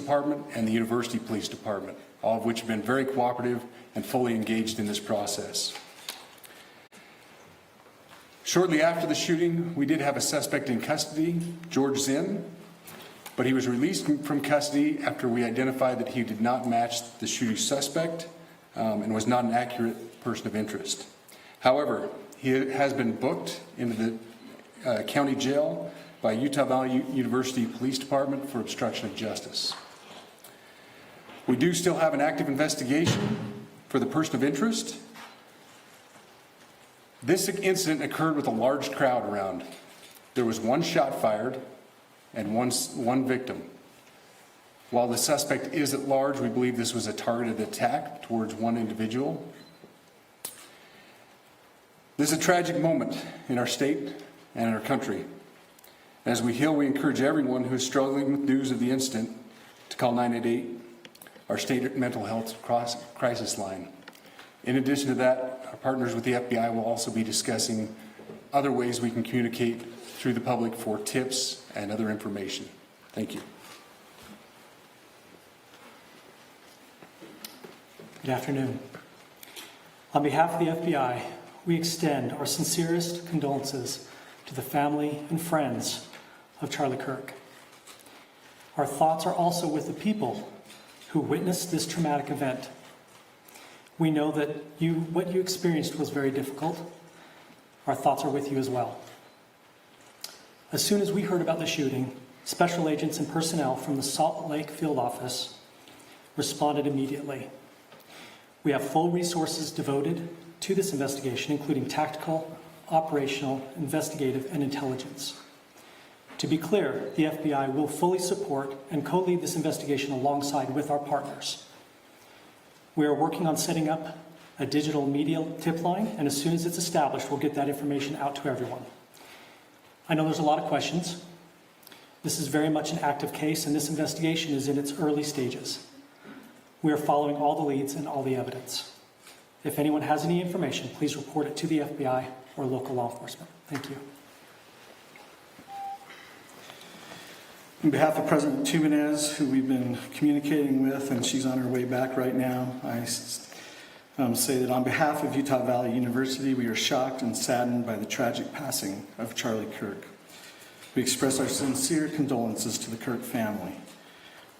Department and the University Police Department, all of which have been very cooperative and fully engaged in this process. Shortly after the shooting, we did have a suspect in custody, George Zinn, but he was released from custody after we identified that he did not match the shooting suspect and was not an accurate person of interest. However, he has been booked into the county jail by Utah Valley University Police Department for obstruction of justice. We do still have an active investigation for the person of interest. This incident occurred with a large crowd around. There was one shot fired and one victim. While the suspect is at large, we believe this was a targeted attack towards one individual. This is a tragic moment in our state and in our country. As we heal, we encourage everyone who is struggling with news of the incident to call 988, our state mental health crisis line. In addition to that, our partners with the FBI will also be discussing other ways we can communicate through the public for tips and other information. Thank you. Good afternoon. On behalf of the FBI, we extend our sincerest condolences to the family and friends of Charlie Kirk. Our thoughts are also with the people who witnessed this traumatic event. We know that what you experienced was very difficult. Our thoughts are with you as well. As soon as we heard about the shooting, special agents and personnel from the Salt Lake field office responded immediately. We have full resources devoted to this investigation, including tactical, operational, investigative, and intelligence. To be clear, the FBI will fully support and co-lead this investigation alongside with our partners. We are working on setting up a digital media tip line, and as soon as it's established, we'll get that information out to everyone. I know there's a lot of questions. This is very much an active case, and this investigation is in its early stages. We are following all the leads and all the evidence. If anyone has any information, please report it to the FBI or local law enforcement. Thank you. On behalf of President Tubanez, who we've been communicating with, and she's on her way back right now, I say that on behalf of Utah Valley University, we are shocked and saddened by the tragic passing of Charlie Kirk. We express our sincere condolences to the Kirk family.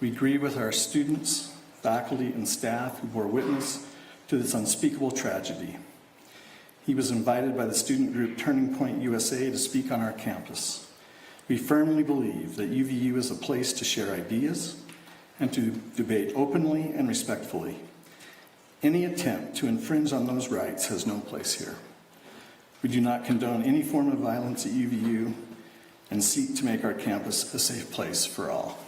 We grieve with our students, faculty, and staff who bore witness to this unspeakable tragedy. He was invited by the student group Turning Point USA to speak on our campus. We firmly believe that UVU is a place to share ideas and to debate openly and respectfully. Any attempt to infringe on those rights has no place here. We do not condone any form of violence at UVU and seek to make our campus a safe place for all.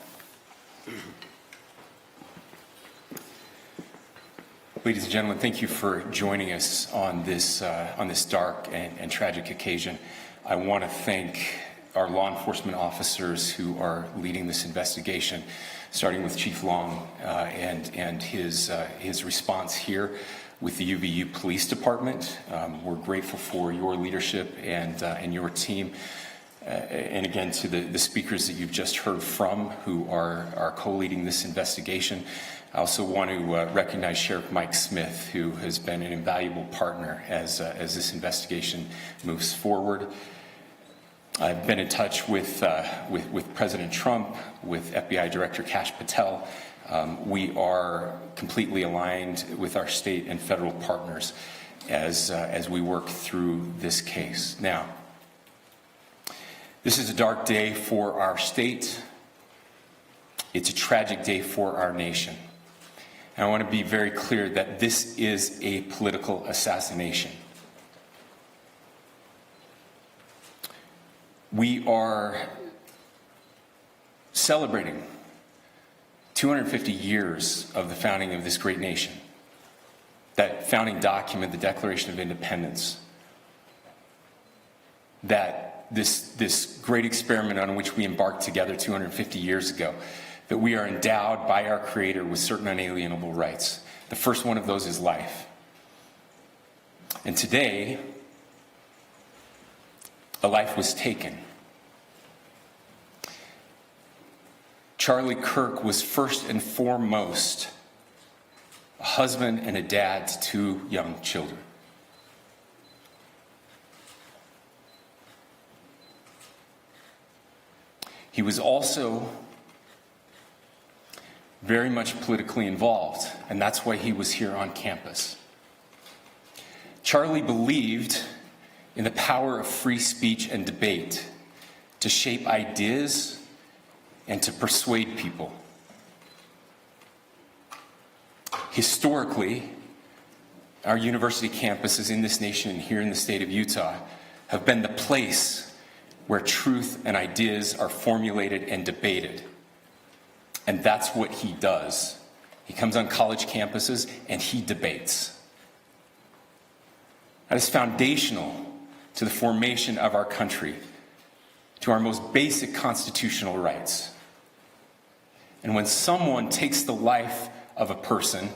Ladies and gentlemen, thank you for joining us on this dark and tragic occasion. I want to thank our law enforcement officers who are leading this investigation, starting with Chief Long and his response here with the UVU Police Department. We're grateful for your leadership and your team. And again, to the speakers that you've just heard from who are co-leading this investigation. I also want to recognize Sheriff Mike Smith, who has been an invaluable partner as this investigation moves forward. I've been in touch with President Trump, with FBI Director Kash Patel. We are completely aligned with our state and federal partners as we work through this case. Now, this is a dark day for our state. It's a tragic day for our nation. And I want to be very clear that this is a political assassination. We are celebrating 250 years of the founding of this great nation. That founding document, the Declaration of Independence, that this great experiment on which we embarked together 250 years ago, that we are endowed by our Creator with certain unalienable rights. The first one of those is life. And today, a life was taken. Charlie Kirk was first and foremost a husband and a dad to 2 young children. He was also very much politically involved, and that's why he was here on campus. Charlie believed in the power of free speech and debate to shape ideas and to persuade people. Historically, our university campuses in this nation and here in the state of Utah have been the place where truth and ideas are formulated and debated. And that's what he does. He comes on college campuses and he debates. That is foundational to the formation of our country, to our most basic constitutional rights. And when someone takes the life of a person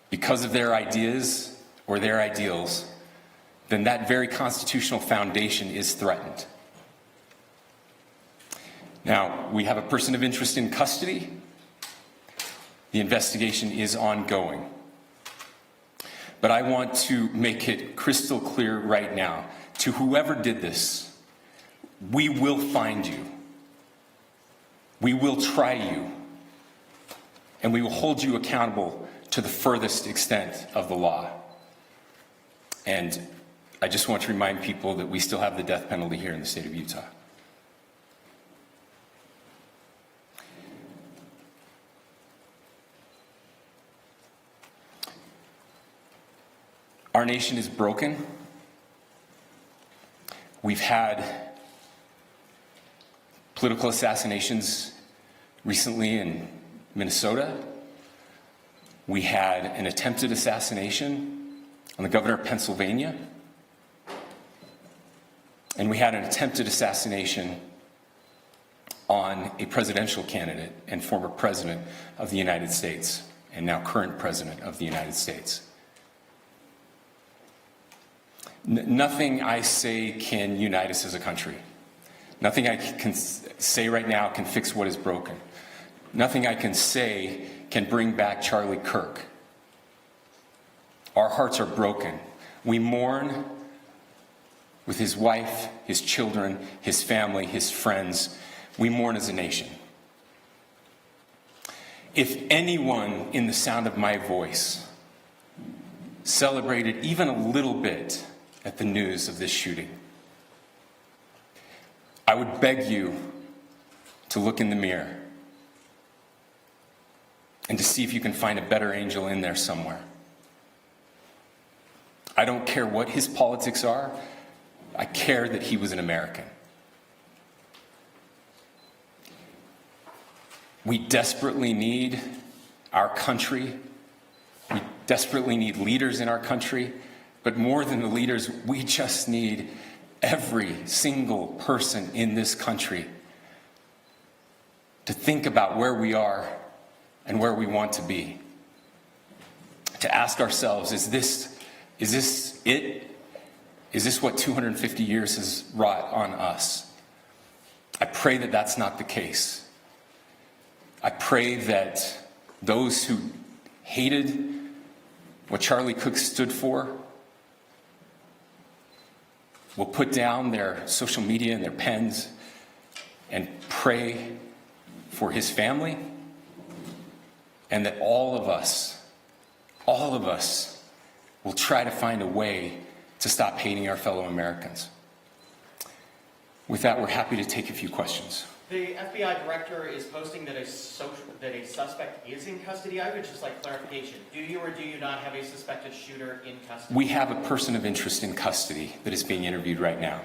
because of their ideas or their ideals, then that very constitutional foundation is threatened. Now, we have a person of interest in custody. The investigation is ongoing. But I want to make it crystal clear right now, to whoever did this, we will find you. We will try you. And we will hold you accountable to the furthest extent of the law. And I just want to remind people that we still have the death penalty here in the state of Utah. Our nation is broken. We've had political assassinations recently in Minnesota. We had an attempted assassination on the governor of Pennsylvania. And we had an attempted assassination on a presidential candidate and former president of the United States, and now current president of the United States. Nothing I say can unite us as a country. Nothing I can say right now can fix what is broken. Nothing I can say can bring back Charlie Kirk. Our hearts are broken. We mourn with his wife, his children, his family, his friends. We mourn as a nation. If anyone in the sound of my voice celebrated even a little bit at the news of this shooting, I would beg you to look in the mirror and to see if you can find a better angel in there somewhere. I don't care what his politics are. I care that he was an American. We desperately need our country. We desperately need leaders in our country. But more than the leaders, we just need every single person in this country to think about where we are and where we want to be. To ask ourselves, is this it? Is this what 250 years has wrought on us? I pray that that's not the case. I pray that those who hated what Charlie Kirk stood for will put down their social media and their pens and pray for his family, and that all of us will try to find a way to stop hating our fellow Americans. With that, we're happy to take a few questions. The FBI director is posting that a suspect is in custody. I would just like clarification. Do you or do you not have a suspected shooter in custody? We have a person of interest in custody that is being interviewed right now.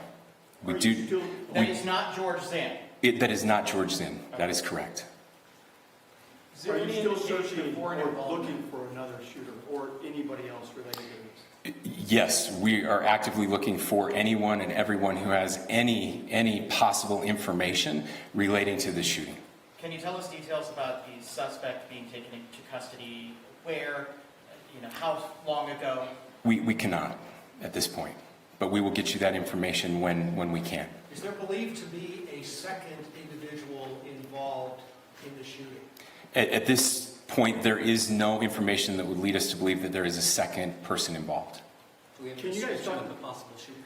That is not George Zinn. That is not George Zinn. That is correct. Is there Are you any still indication searching of foreign or involvement? looking for another shooter or anybody else related to this? Yes, we are actively looking for anyone and everyone who has any possible information relating to this shooting. Can you tell us details about the suspect being taken into custody? Where? How long ago? We cannot at this point. But we will get you that information when we can. Is there believed to be a second individual involved in the shooting? At this point, there is no information that would lead us to believe that there is a second person involved. Can you guys talk? the possible shooter?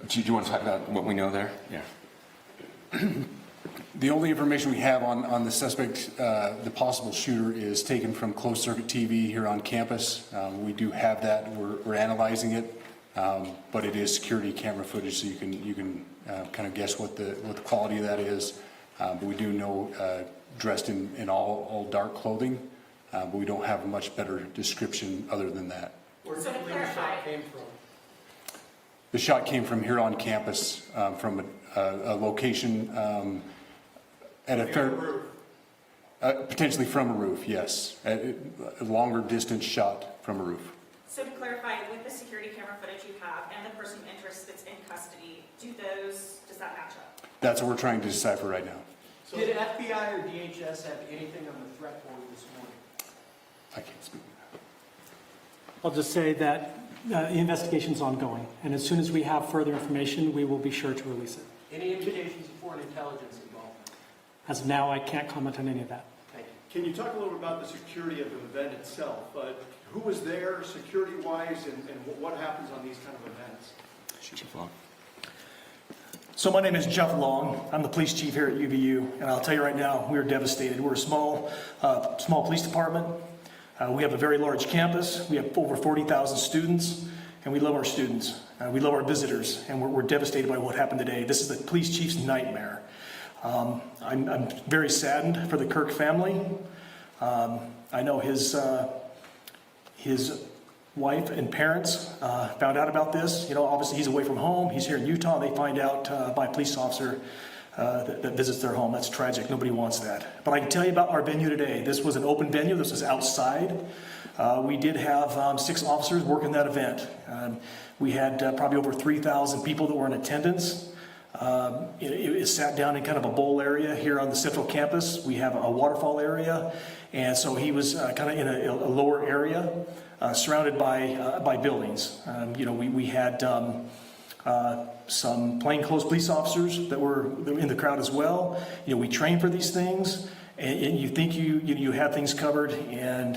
Do you want to talk about what we know there? Yeah. The only information we have on the suspect, the possible shooter, is taken from closed-circuit TV here on campus. We do have that. We're analyzing it, but it is security camera footage, so you can kind of guess what the quality of that is. But we do know dressed in all dark clothing, but we don't have a much better description other than that. Where do you believe the shot came from? The shot came from here on campus, from a location at a fair, potentially from a roof, yes. A longer distance shot from a roof. So to clarify, with the security camera footage you have and the person of interest that's in custody, does that match up? That's what we're trying to decipher right now. So did FBI or DHS have anything on the threat board this morning? I can't speak. I'll just say that the investigation's ongoing, and as soon as we have further information, we will be sure to release it. Any indications of foreign intelligence involvement? As of now, I can't comment on any of that. Thank you. Can you talk a little bit about the security of the event itself? Who was there security-wise, and what happens on these kind of events? So my name is Jeff Long. I'm the police chief here at UVU, and I'll tell you right now, we're devastated. We're a small police department. We have a very large campus. We have over 40,000 students, and we love our students. We love our visitors, and we're devastated by what happened today. This is the police chief's nightmare. I'm very saddened for the Kirk family. I know his wife and parents found out about this. You know, obviously he's away from home. He's here in Utah. They find out by a police officer that visits their home. That's tragic. Nobody wants that. But I can tell you about our venue today. This was an open venue. This was outside. We did have 6 officers working that event. We had probably over 3,000 people that were in attendance. It sat down in kind of a bowl area here on the central campus. We have a waterfall area. And so he was kind of in a lower area, surrounded by buildings. We had some plainclothes police officers that were in the crowd as well. We train for these things, and you think you have things covered, and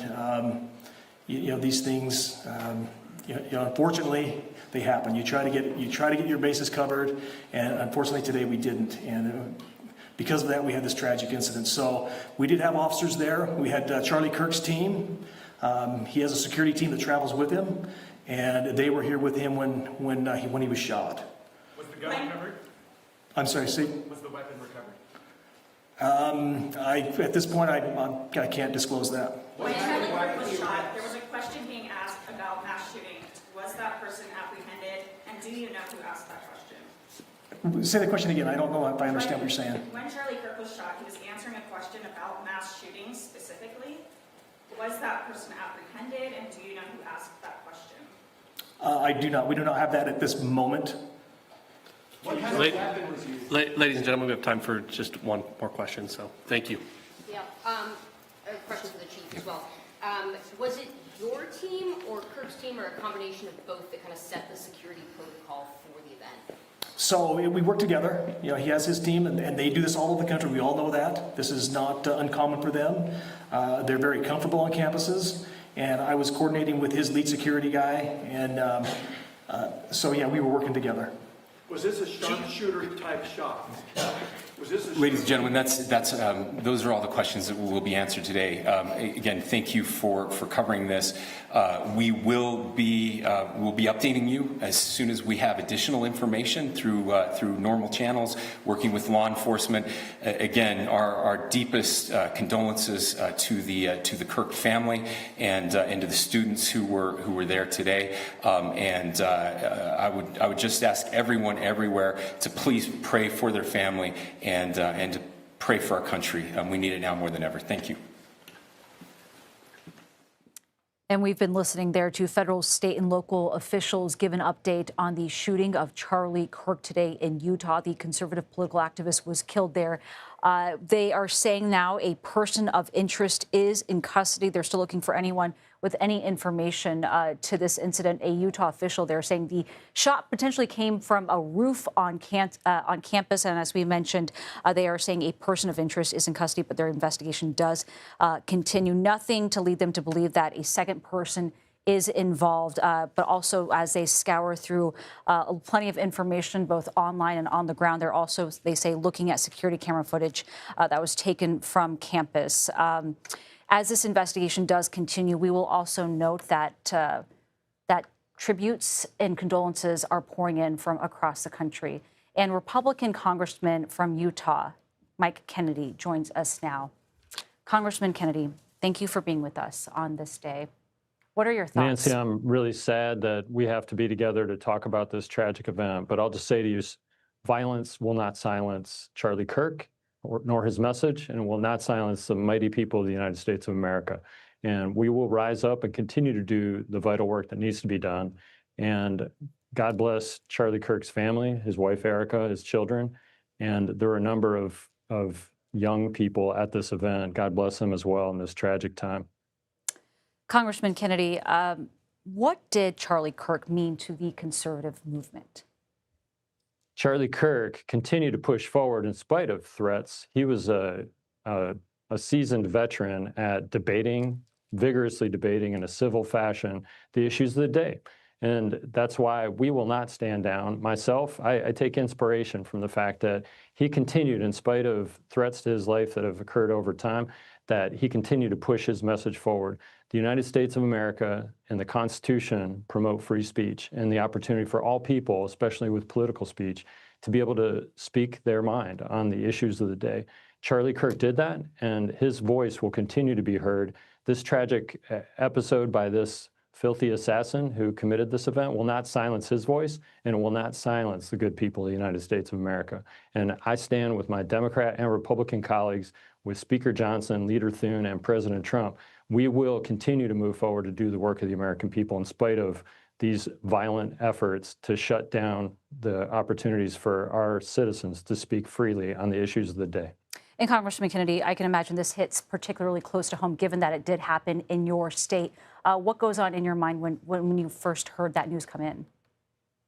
these things, unfortunately, they happen. You try to get your bases covered, and unfortunately today we didn't. And because of that, we had this tragic incident. So we did have officers there. We had Charlie Kirk's team. He has a security team that travels with him, and they were here with him when he was shot. Was the gun recovered? I'm sorry, see? Was the weapon recovered? At this point, I can't disclose that. When Charlie Kirk was shot, there was a question being asked about mass shooting. Was that person apprehended, and do you know who asked that question? Say the question again. I don't know if I understand what you're saying. When Charlie Kirk was shot, he was answering a question about mass shootings specifically. Was that person apprehended, and do you know who asked that question? I do not. We do not have that at this moment. What kind of weapon was used? Ladies and gentlemen, we have time for just one more question, so thank you. Yeah, a question for the chief as well. Was it your team or Kirk's team, or a combination of both, that kind of set the security protocol for the event? So we work together. He has his team, and they do this all over the country. We all know that. This is not uncommon for them. They're very comfortable on campuses, and I was coordinating with his lead security guy, and so yeah, we were working together. Was this a sharpshooter type shot? Was this a Ladies and gentlemen, those are all the questions that will be answered today. Again, thank you for covering this. We will be updating you as soon as we have additional information through normal channels, working with law enforcement. Again, our deepest condolences to the Kirk family and to the students who were there today. I would just ask everyone everywhere to please pray for their family and to pray for our country. We need it now more than ever. Thank you. And we've been listening there to federal, state, and local officials give an update on the shooting of Charlie Kirk today in Utah. The conservative political activist was killed there They are saying now a person of interest is in custody. They're still looking for anyone with any information to this incident. A Utah official, they're saying the shot potentially came from a roof on campus. And as we mentioned, they are saying a person of interest is in custody, but their investigation does continue. Nothing to lead them to believe that a second person is involved, but also as they scour through plenty of information, both online and on the ground, they're also, they say, looking at security camera footage that was taken from campus. As this investigation does continue, we will also note that that tributes and condolences are pouring in from across the country. And Republican Congressman from Utah, Mike Kennedy, joins us now. Congressman Kennedy, thank you for being with us on this day. What are your thoughts? Nancy, I'm really sad that we have to be together to talk about this tragic event, but I'll just say to you, violence will not silence Charlie Kirk nor his message, and will not silence the mighty people of the United States of America. And we will rise up and continue to do the vital work that needs to be done. And God bless Charlie Kirk's family, his wife, Erica, his children. And there were a number of young people at this event. God bless them as well in this tragic time. Congressman Kennedy, what did Charlie Kirk mean to the conservative movement? Charlie Kirk continued to push forward in spite of threats. He was a seasoned veteran at vigorously debating in a civil fashion the issues of the day. And that's why we will not stand down. Myself, I take inspiration from the fact that he continued, in spite of threats to his life that have occurred over time, that he continued to push his message forward. The United States of America and the Constitution promote free speech and the opportunity for all people, especially with political speech, to be able to speak their mind on the issues of the day. Charlie Kirk did that, and his voice will continue to be heard. This tragic episode by this filthy assassin who committed this event will not silence his voice, and it will not silence the good people of the United States of America. And I stand with my Democrat and Republican colleagues, with Speaker Johnson, Leader Thune, and President Trump. We will continue to move forward to do the work of the American people in spite of these violent efforts to shut down the opportunities for our citizens to speak freely on the issues of the day. And Congressman Kennedy, I can imagine this hits particularly close to home, given that it did happen in your state. What goes on in your mind when you first heard that news come in?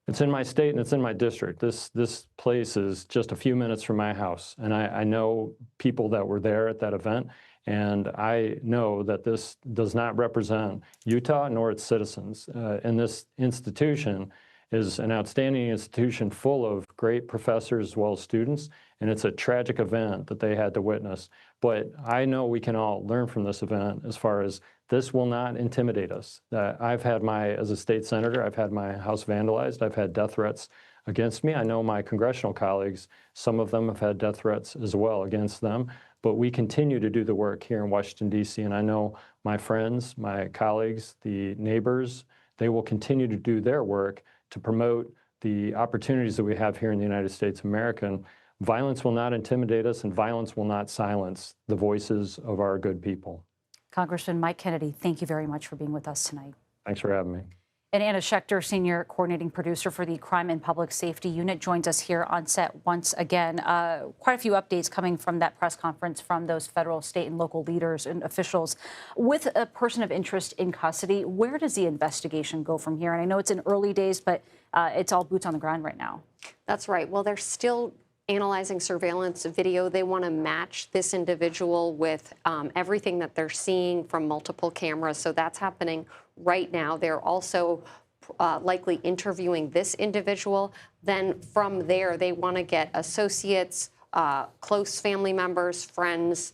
It's in my state and it's in my district. This place is just a few minutes from my house. And I know people that were there at that event. And I know that this does not represent Utah nor its citizens. And this institution is an outstanding institution full of great professors as well as students. And it's a tragic event that they had to witness. But I know we can all learn from this event as far as this will not intimidate us. As a state senator, I've had my house vandalized. I've had death threats against me. I know my congressional colleagues, some of them have had death threats as well against them. But we continue to do the work here in Washington, D.C. And I know my friends, my colleagues, the neighbors, they will continue to do their work to promote the opportunities that we have here in the United States of America. And violence will not intimidate us, and violence will not silence the voices of our good people. Congressman Mike Kennedy, thank you very much for being with us tonight. Thanks for having me. And Anna Schechter, Senior Coordinating Producer for the Crime and Public Safety Unit, joins us here on set once again. Quite a few updates coming from that press conference from those federal, state, and local leaders and officials. With a person of interest in custody, where does the investigation go from here? And I know it's in early days, but it's all boots on the ground right now. That's right. Well, they're still analyzing surveillance video. They want to match this individual with everything that they're seeing from multiple cameras. So that's happening right now. They're also likely interviewing this individual. Then from there, they want to get associates, close family members, friends,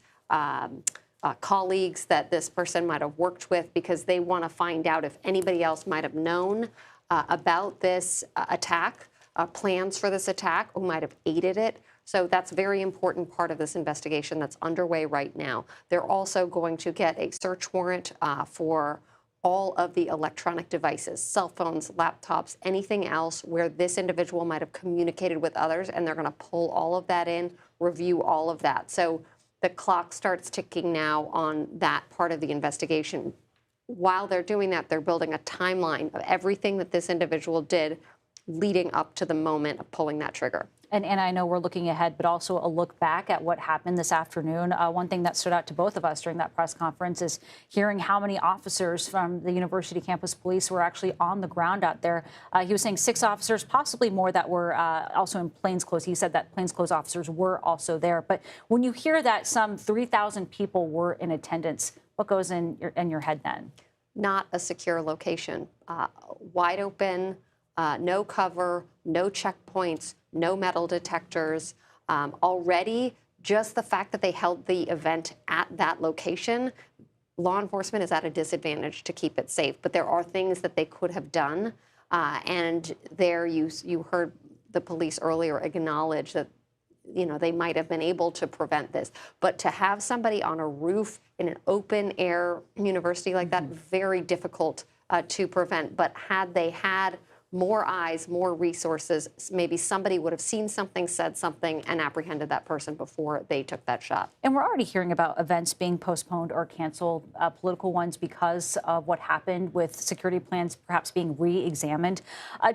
colleagues that this person might have worked with, because they want to find out if anybody else might have known about this attack. Plans for this attack, who might have aided it. So that's a very important part of this investigation that's underway right now. They're also going to get a search warrant for all of the electronic devices, cell phones, laptops, anything else where this individual might have communicated with others, and they're going to pull all of that in, review all of that. So the clock starts ticking now on that part of the investigation. While they're doing that, they're building a timeline of everything that this individual did leading up to the moment of pulling that trigger. And I know we're looking ahead, but also a look back at what happened this afternoon. One thing that stood out to both of us during that press conference is hearing how many officers from the University Campus Police were actually on the ground out there. He was saying 6 officers, possibly more, that were also in plainclothes. He said that plainclothes officers were also there. But when you hear that some 3,000 people were in attendance, what goes in your head then? Not a secure location. Wide open, no cover, no checkpoints, no metal detectors. Already, just the fact that they held the event at that location, law enforcement is at a disadvantage to keep it safe. But there are things that they could have done. And there you heard the police earlier acknowledge that they might have been able to prevent this. But to have somebody on a roof in an open air university like that, very difficult to prevent. But had they had more eyes, more resources, maybe somebody would have seen something, said something, and apprehended that person before they took that shot. And we're already hearing about events being postponed or canceled, political ones, because of what happened with security plans perhaps being re-examined.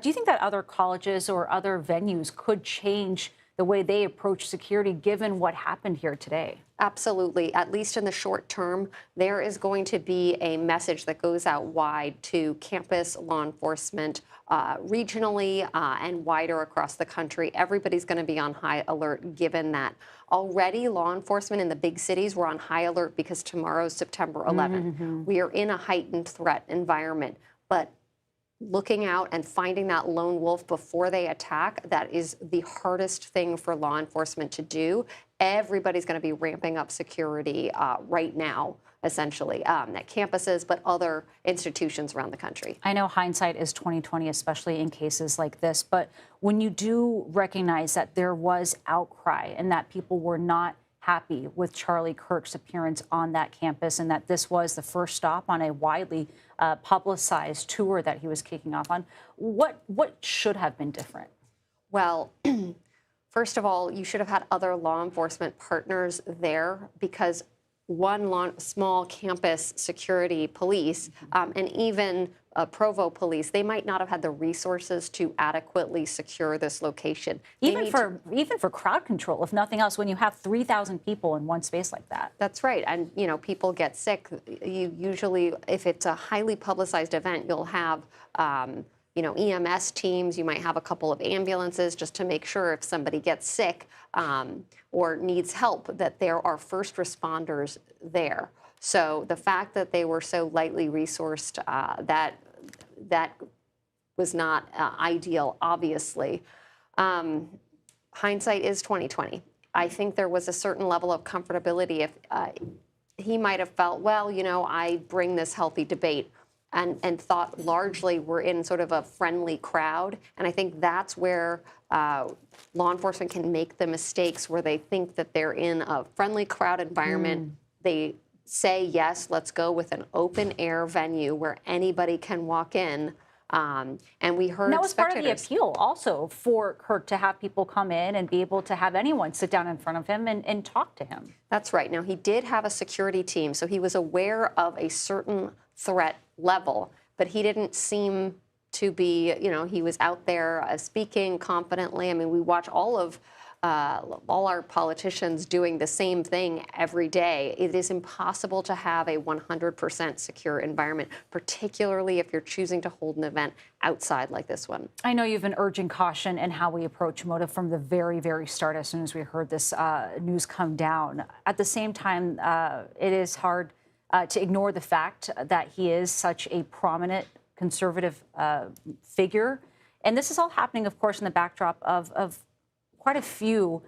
Do you think that other colleges or other venues could change the way they approach security given what happened here today? Absolutely. At least in the short term, there is going to be a message that goes out wide to campus law enforcement, regionally and wider across the country. Everybody's going to be on high alert given that. Already, law enforcement in the big cities were on high alert because tomorrow's September 11th. We are in a heightened threat environment. But looking out and finding that lone wolf before they attack, that is the hardest thing for law enforcement to do. Everybody's going to be ramping up security right now, essentially, at campuses, but other institutions around the country. I know hindsight is 20/20, especially in cases like this, but when you do recognize that there was outcry and that people were not happy with Charlie Kirk's appearance on that campus and that this was the first stop on a widely publicized tour that he was kicking off on, what should have been different? Well, first of all, you should have had other law enforcement partners there because one small campus security police and even Provo police, they might not have had the resources to adequately secure this location. Even for crowd control, if nothing else, when you have 3,000 people in one space like that. That's right. And, people get sick. You usually, if it's a highly publicized event, you'll have, EMS teams. You might have a couple of ambulances just to make sure if somebody gets sick or needs help that there are first responders there. So the fact that they were so lightly resourced, that was not ideal, obviously. Hindsight is 20/20. I think there was a certain level of comfortability if he might have felt, well, I bring this healthy debate and thought largely we're in sort of a friendly crowd. And I think that's where law enforcement can make the mistakes where they think that they're in a friendly crowd environment. They say, yes, let's go with an open air venue where anybody can walk in. And we heard and that was spectators. part of the appeal also for Kirk to have people come in and be able to have anyone sit down in front of him and talk to him. That's right. Now, he did have a security team, so he was aware of a certain threat level, but he didn't seem to be, he was out there speaking confidently. I mean, we watch all our politicians doing the same thing every day. It is impossible to have a 100% secure environment, particularly if you're choosing to hold an event outside like this one. I know you've been urging caution in how we approach motive from the very, very start as soon as we heard this news come down. At the same time, it is hard to ignore the fact that he is such a prominent conservative figure. And this is all happening, of course, in the backdrop of quite a few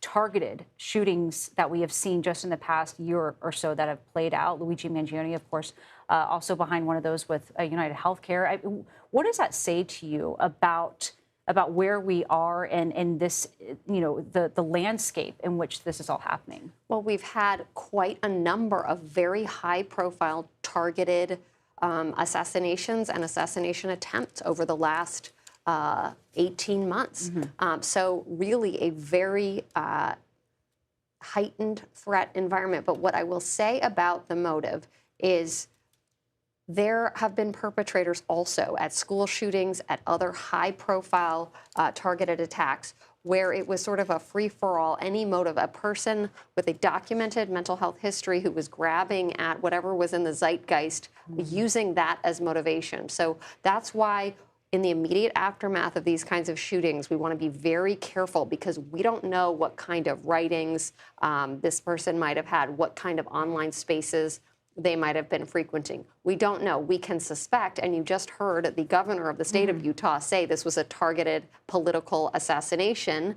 targeted shootings that we have seen just in the past year or so that have played out. Luigi Mangione, of course, also behind one of those with United Healthcare. What does that say to you about where we are and this, the landscape in which this is all happening? Well, we've had quite a number of very high-profile targeted assassinations and assassination attempts over the last 18 months. So really a very heightened threat environment. But what I will say about the motive is there have been perpetrators also at school shootings, at other high-profile targeted attacks, where it was sort of a free-for-all, any motive, a person with a documented mental health history who was grabbing at whatever was in the zeitgeist, using that as motivation. So that's why in the immediate aftermath of these kinds of shootings, we want to be very careful, because we don't know what kind of writings this person might have had, what kind of online spaces they might have been frequenting. We don't know. We can suspect, and you just heard the governor of the state of Utah say this was a targeted political assassination.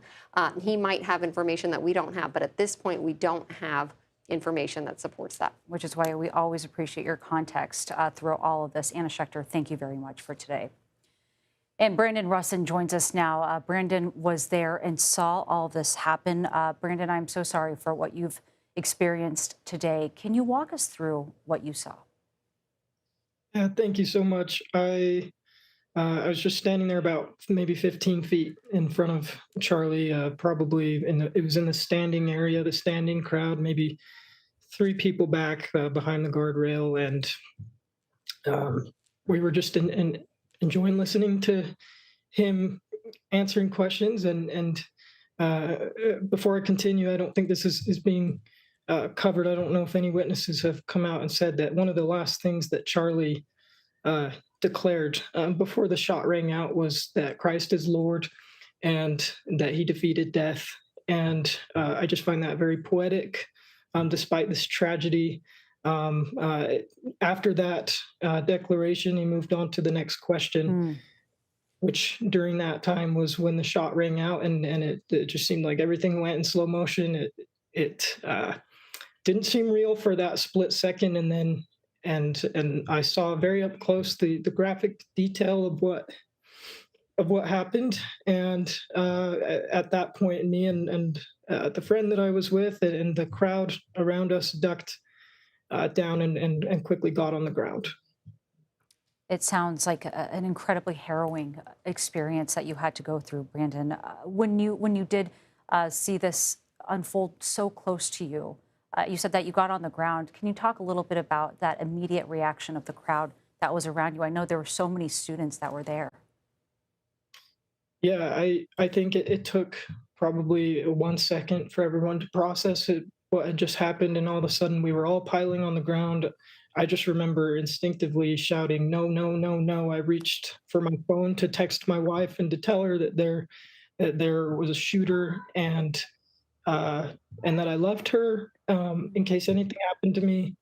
He might have information that we don't have, but at this point, we don't have information that supports that. Which is why we always appreciate your context through all of this. Anna Schechter, thank you very much for today. And Brandon Russin joins us now. Brandon was there and saw all this happen. Brandon, I'm so sorry for what you've experienced today. Can you walk us through what you saw? Yeah, thank you so much. I was just standing there about maybe 15 feet in front of Charlie, probably it was in the standing area, the standing crowd, maybe 3 people back behind the guardrail. And we were just enjoying listening to him answering questions. And before I continue, I don't think this is being covered. I don't know if any witnesses have come out and said that one of the last things that Charlie declared before the shot rang out was that Christ is Lord and that he defeated death. And I just find that very poetic, despite this tragedy. After that declaration, he moved on to the next question, which during that time was when the shot rang out, and it just seemed like everything went in slow motion. It didn't seem real for that split second, and then and I saw very up close the graphic detail of what happened. And at that point, me and the friend that I was with and the crowd around us ducked down and quickly got on the ground. It sounds like an incredibly harrowing experience that you had to go through, Brandon. When you did see this unfold so close to you, you said that you got on the ground. Can you talk a little bit about that immediate reaction of the crowd that was around you? I know there were so many students that were there. Yeah, I think it took probably 1 second for everyone to process what had just happened, and all of a sudden we were all piling on the ground. I just remember instinctively shouting, "No, no, no, no." I reached for my phone to text my wife and to tell her that there was a shooter, and that I loved her in case anything happened to me.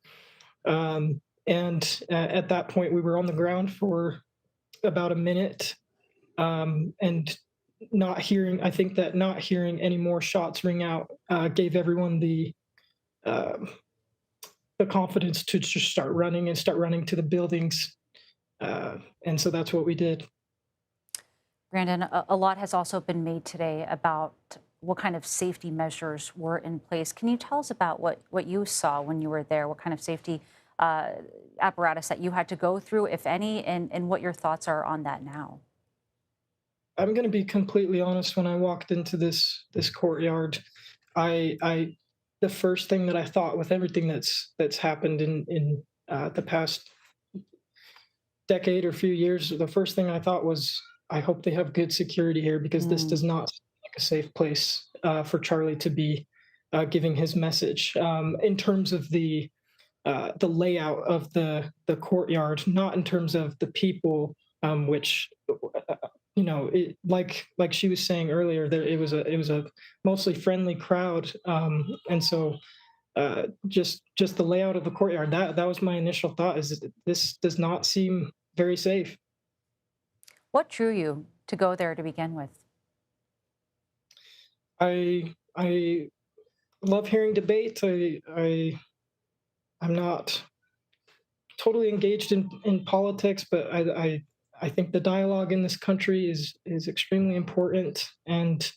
And at that point, we were on the ground for about a minute, and not hearing any more shots ring out gave everyone the confidence to just start running to the buildings. And so that's what we did. Brandon, a lot has also been made today about what kind of safety measures were in place. Can you tell us about what you saw when you were there? What kind of safety apparatus that you had to go through, if any, and what your thoughts are on that now? I'm going to be completely honest. When I walked into this courtyard, the first thing that I thought, with everything that's happened in the past decade or few years, the first thing I thought was, I hope they have good security here, because this does not seem like a safe place for Charlie to be giving his message. In terms of the layout of the courtyard, not in terms of the people, which like she was saying earlier, it was a mostly friendly crowd, and so just the layout of the courtyard, that was my initial thought, is that this does not seem very safe. What drew you to go there to begin with? I love hearing debate. I'm not totally engaged in politics, but I think the dialogue in this country is extremely important, and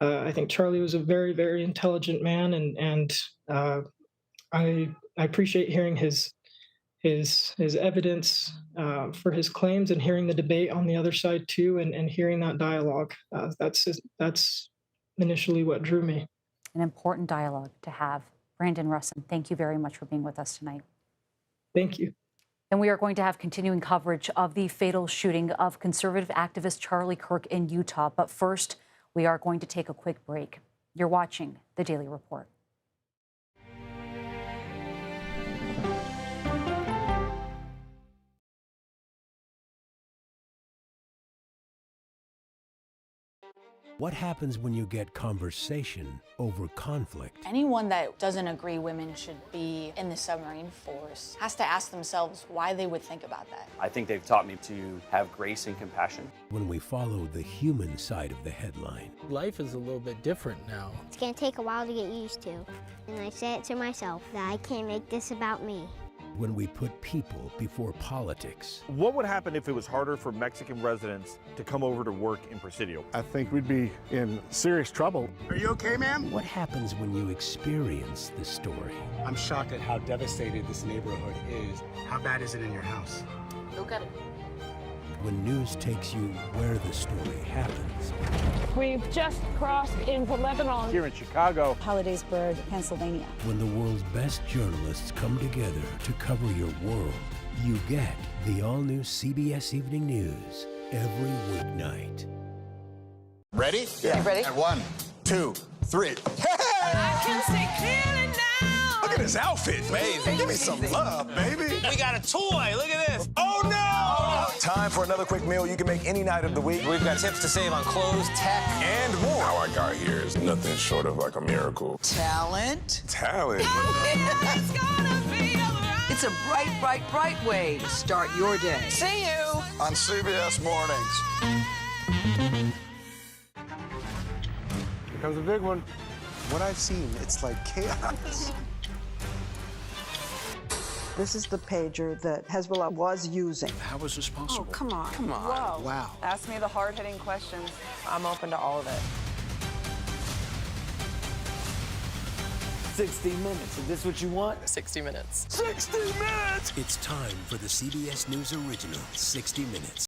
I think Charlie was a very, very intelligent man, and I appreciate hearing his evidence for his claims, and hearing the debate on the other side too, and hearing that dialogue. That's initially what drew me. An important dialogue to have. Brandon Russin, thank you very much for being with us tonight. Thank you. And we are going to have continuing coverage of the fatal shooting of conservative activist Charlie Kirk in Utah. But first, we are going to take a quick break. You're watching The Daily Report. What happens when you get conversation over conflict? Anyone that doesn't agree women should be in the submarine force has to ask themselves why they would think about that. I think they've taught me to have grace and compassion. When we follow the human side of the headline. Life is a little bit different now. It's going to take a while to get used to. And I say it to myself that I can't make this about me. When we put people before politics. What would happen if it was harder for Mexican residents to come over to work in Presidio? I think we'd be in serious trouble. Are you okay, ma'am? What happens when you experience the story? I'm shocked at how devastated this neighborhood is. How bad is it in your house? Look at it. When news takes you where the story happens. We've just crossed into Lebanon. Here in Chicago. Hollidaysburg, Pennsylvania. When the world's best journalists come together to cover your world, you get the all-new CBS Evening News every weeknight. Ready? Yeah. You ready? At 1, 2, 3. Hey! I can see clearly now. Look at his outfit. Amazing. Give me some love, baby. We got a toy. Look at this. Oh, no! Time for another quick meal you can make any night of the week. We've got tips to save on clothes, tech, and more. How I got here is nothing short of like a miracle. talent. Talent? It's gonna be alright. It's a bright, bright, bright way to start your day. See you on CBS Mornings. Here comes a big one. What I've seen, it's like chaos. This is the pager that Hezbollah was using. How was this possible? Oh, come on. Come on. Whoa. Wow. Ask me the hard-hitting questions. I'm open to all of it. 60 minutes. Is this what you want? 60 minutes. 60 minutes! It's time for the CBS News original, 60 Minutes.